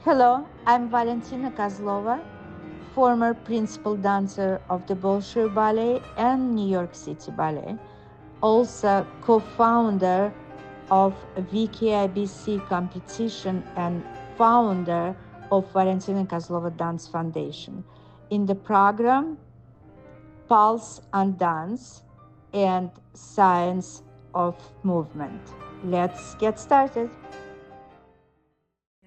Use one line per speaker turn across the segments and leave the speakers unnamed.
Hello, I'm Valentina Kozlova, former principal dancer of the Bolshoi Ballet and New York City Ballet, also co-founder of VKIBC competition and founder of Valentina Kozlova Dance Foundation. In the program Pulse on Dance and Science of Movement. Let's get started.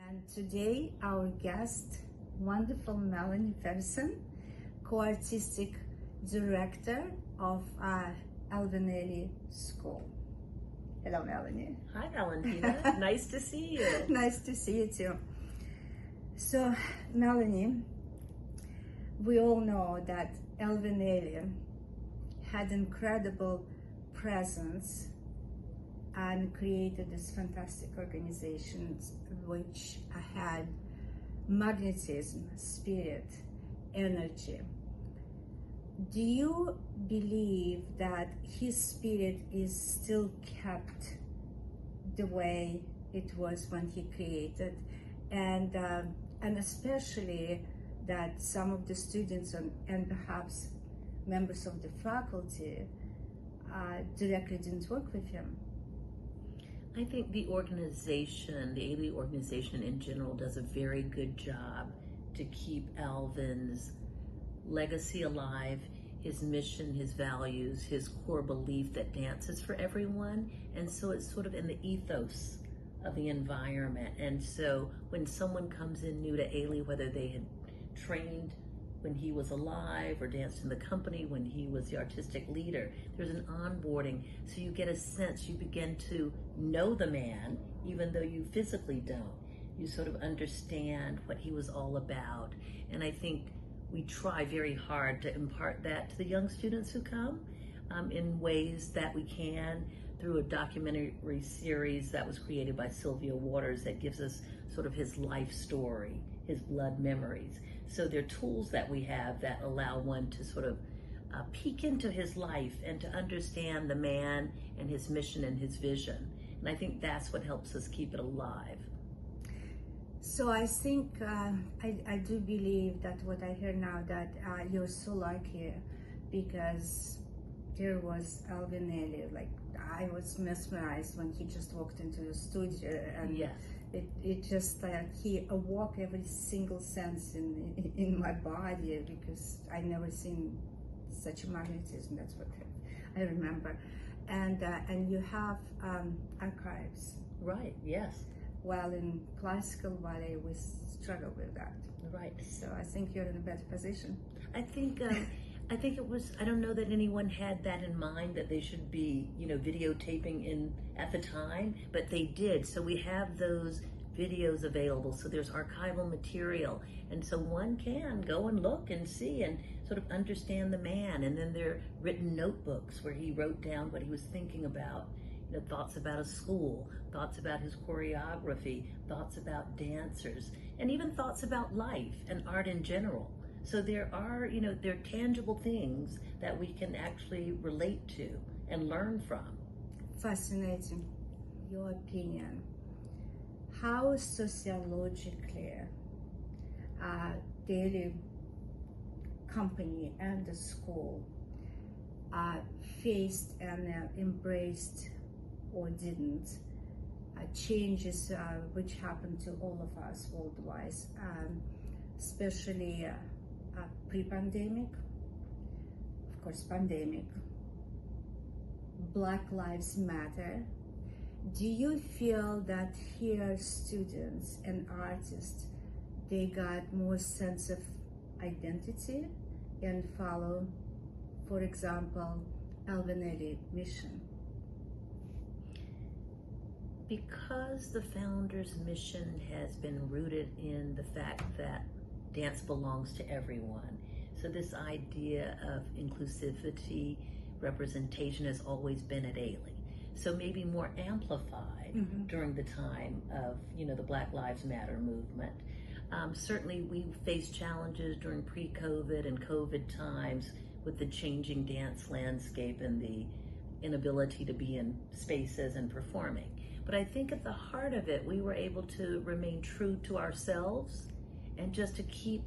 And today our guest, wonderful Melanie Person, co-artistic director of Alvin Ailey School. Hello, Melanie.
Hi, Valentina. Nice to see you.
Nice to see you too. So, Melanie, we all know that Alvin Ailey had incredible presence and created this fantastic organization which had magnetism, spirit, energy. Do you believe that his spirit is still kept the way it was when he created, and especially that some of the students and perhaps members of the faculty directly didn't work with him?
I think the organization, the Ailey organization in general, does a very good job to keep Alvin's legacy alive, his mission, his values, his core belief that dance is for everyone. And so it's sort of in the ethos of the environment. And so when someone comes in new to Ailey, whether they had trained when he was alive or danced in the company when he was the artistic leader, there's an onboarding. So you get a sense, you begin to know the man, even though you physically don't. You sort of understand what he was all about. And I think we try very hard to impart that to the young students who come in ways that we can, through a documentary series that was created by Sylvia Waters that gives us sort of his life story, his blood memories. So they're tools that we have that allow one to sort of peek into his life and to understand the man and his mission and his vision. And I think that's what helps us keep it alive.
So I think, I do believe that what I hear now, that you're so lucky because there was Alvin Ailey. Like, I was mesmerized when he just walked into the studio, and
yes.
It just he awoke every single sense in my body, because I never seen such a magnetism. That's what I remember. And you have archives.
Right, yes.
While in classical ballet, we struggle with that.
Right.
So I think you're in a better position.
I think it was, I don't know that anyone had that in mind, that they should be, videotaping at the time, but they did. So we have those videos available. So there's archival material. And so one can go and look and see and sort of understand the man. And then there are written notebooks where he wrote down what he was thinking about. Thoughts about a school, thoughts about his choreography, thoughts about dancers, and even thoughts about life and art in general. So there are, there are tangible things that we can actually relate to and learn from.
Fascinating. Your opinion. How sociologically the Ailey company and the school faced and embraced or didn't changes which happened to all of us worldwide, especially pre-pandemic, of course, pandemic, Black Lives Matter. Do you feel that here students and artists, they got more sense of identity and follow, for example, Alvin Ailey mission?
Because the founder's mission has been rooted in the fact that dance belongs to everyone. So this idea of inclusivity, representation has always been at Ailey. So maybe more amplified during the time of, the Black Lives Matter movement. Certainly we faced challenges during pre-COVID and COVID times with the changing dance landscape and the inability to be in spaces and performing. But I think at the heart of it, we were able to remain true to ourselves and just to keep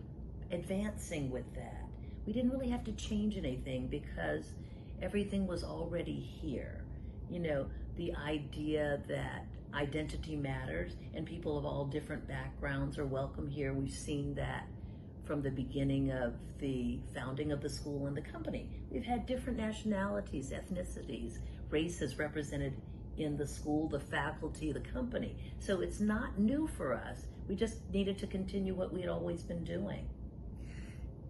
advancing with that. We didn't really have to change anything because everything was already here. You know, the idea that identity matters and people of all different backgrounds are welcome here. We've seen that from the beginning of the founding of the school and the company. We've had different nationalities, ethnicities, races represented in the school, the faculty, the company. So it's not new for us. We just needed to continue what we had always been doing.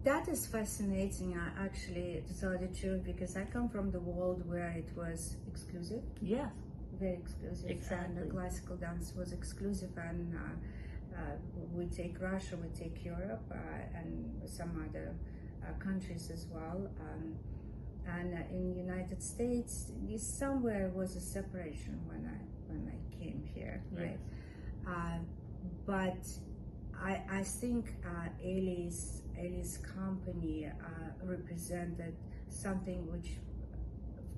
That is fascinating, actually, to tell the truth, because I come from the world where it was exclusive.
Yes.
Very exclusive.
Exactly.
And the classical dance was exclusive, and we take Russia, we take Europe, and some other countries as well. And in the United States, somewhere was a separation when I came here, right?
Yes.
But I think Ailey's company represented something which,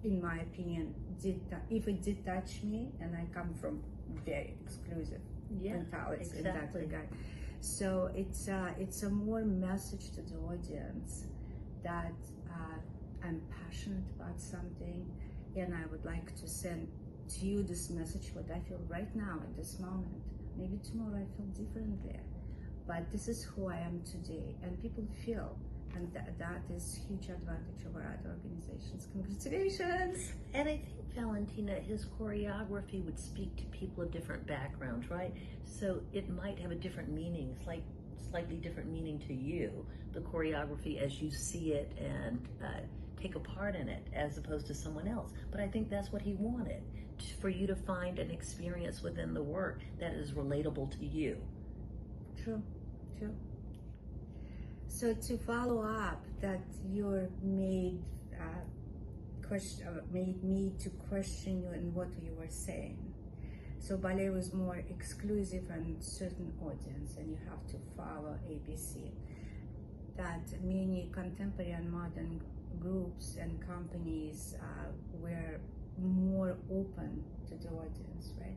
in my opinion, if it did touch me, and I come from very exclusive mentalities in that regard. So it's a more message to the audience that I'm passionate about something, and I would like to send to you this message, what I feel right now at this moment. Maybe tomorrow I feel differently, but this is who I am today, and people feel, and that is huge advantage over other organizations. Congratulations!
And I think, Valentina, his choreography would speak to people of different backgrounds, right? So it might have a different meaning, slightly different meaning to you, the choreography as you see it and take a part in it, as opposed to someone else. But I think that's what he wanted, for you to find an experience within the work that is relatable to you.
True. So to follow up, that you're made me to question you in what you were saying. So ballet was more exclusive and certain audience, and you have to follow ABC. That many contemporary and modern groups and companies were more open to the audience, right?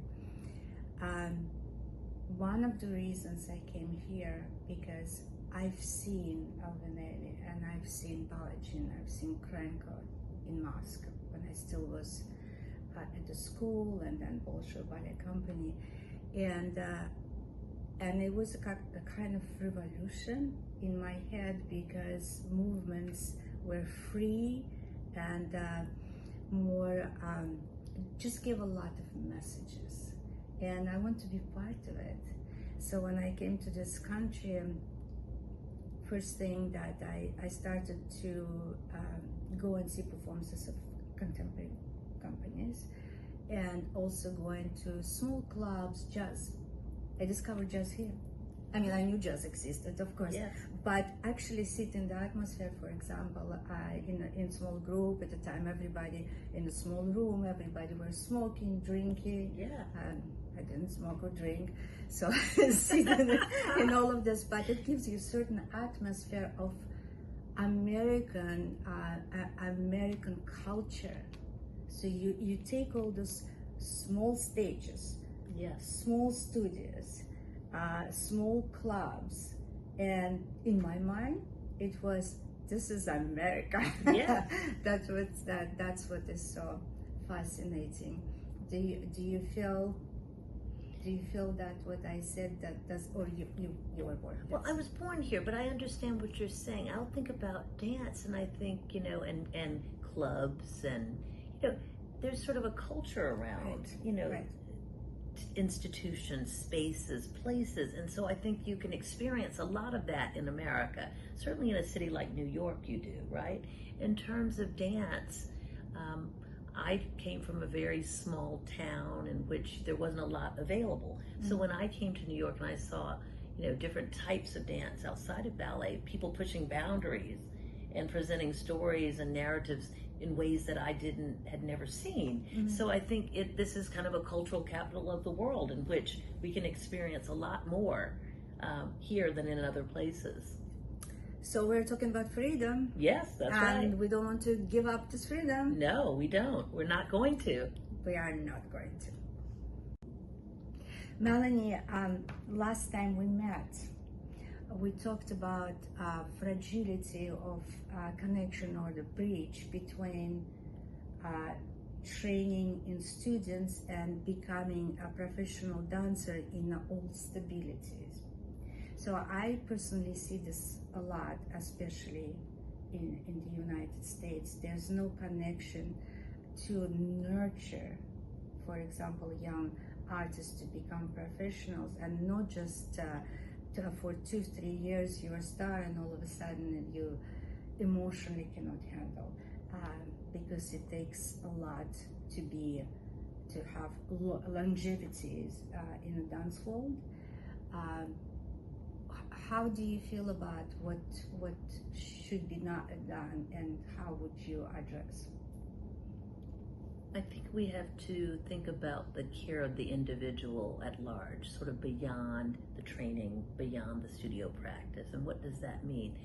One of the reasons I came here, because I've seen Alvin Ailey and I've seen ballerina, I've seen Krenko in Moscow when I still was at the school, and then Bolshoi Ballet Company, and it was a kind of revolution in my head, because movements were free and more just gave a lot of messages, and I want to be part of it. So when I came to this country, first thing that I started to go and see performances of contemporary companies, and also going to small clubs, jazz. I discovered jazz here. I mean, I knew jazz existed, of course,
yes,
but actually sit in the atmosphere, for example, in a small group at the time, everybody in a small room, everybody were smoking, drinking.
Yeah.
I didn't smoke or drink, so sit in all of this, but it gives you a certain atmosphere of American culture. So you take all those small stages,
yes,
small studios, small clubs, and in my mind, it was, this is America.
Yeah.
That's what is so fascinating. Do you feel that what I said, that does, or you were born?
Well, I was born here, but I understand what you're saying. I'll think about dance, and I think, and clubs, and there's sort of a culture around,
right.
Institutions, spaces, places, and so I think you can experience a lot of that in America. Certainly in a city like New York you do, right? In terms of dance, I came from a very small town in which there wasn't a lot available. Mm-hmm. So when I came to New York and I saw, different types of dance outside of ballet, people pushing boundaries and presenting stories and narratives in ways that I had never seen. Mm-hmm. So I think this is kind of a cultural capital of the world in which we can experience a lot more here than in other places.
So we're talking about freedom.
Yes, that's right.
And we don't want to give up this freedom.
No, we don't. We're not going to.
We are not going to. Melanie, last time we met, we talked about fragility of connection or the bridge between training in students and becoming a professional dancer in all stabilities. So I personally see this a lot, especially in the United States. There's no connection to nurture, for example, young artists to become professionals, and not just for 2-3 years you're a star and all of a sudden you emotionally cannot handle, because it takes a lot to have longevities in a dance world. How do you feel about what should be not done, and how would you address?
I think we have to think about the care of the individual at large, sort of beyond the training, beyond the studio practice. And what does that mean?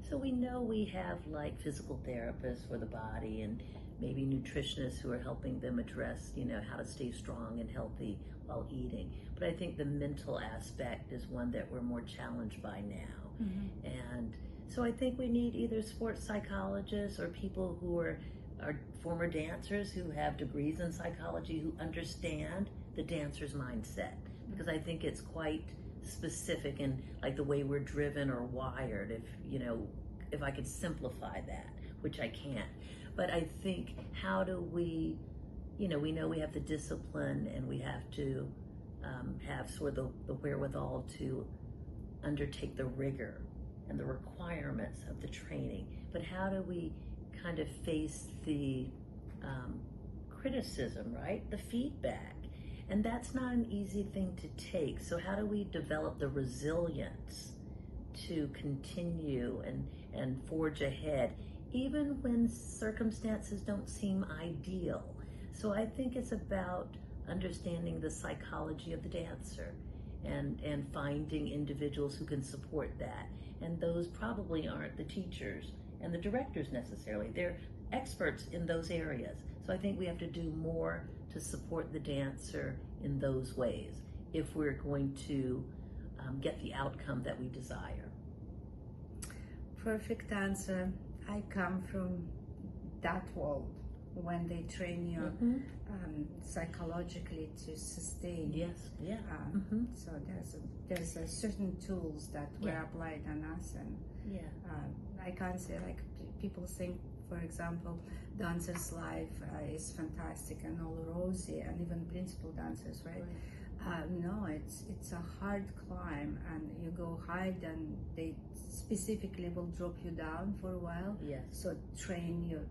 So we know we have like physical therapists for the body, and maybe nutritionists who are helping them address, how to stay strong and healthy while eating. But I think the mental aspect is one that we're more challenged by now. Mm-hmm. And so I think we need either sports psychologists or people who are former dancers who have degrees in psychology, who understand the dancer's mindset, because I think it's quite specific in like the way we're driven or wired, if I could simplify that, which I can't. But I think, how do we know we have the discipline, and we have to have sort of the wherewithal to undertake the rigor and the requirements of the training, but how do we kind of face the criticism, right? The feedback. And that's not an easy thing to take. So how do we develop the resilience to continue and forge ahead, even when circumstances don't seem ideal? So I think it's about understanding the psychology of the dancer and finding individuals who can support that. And those probably aren't the teachers and the directors necessarily. They're experts in those areas. So I think we have to do more to support the dancer in those ways if we're going to get the outcome that we desire.
Perfect answer. I come from that world, when they train you psychologically to sustain.
Yes, yeah.
So there's a certain tools that were applied on us, and I can't say, like, people think, for example, dancers' life is fantastic and all rosy, and even principal dancers, right? No, it's a hard climb, and you go high, and they specifically will drop you down for a while.
Yes.
So train you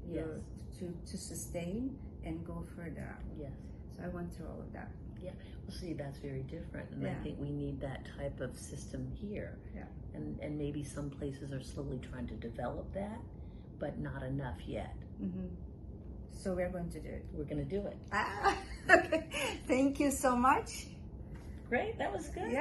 to sustain and go further up.
Yes.
So I went through all of that.
Yeah. Well, see, that's very different, and I think we need that type of system here.
Yeah.
And maybe some places are slowly trying to develop that, but not enough yet.
Mm-hmm. So we're going to do it.
We're going to do it.
Okay. Thank you so much.
Great. That was good.
Yeah.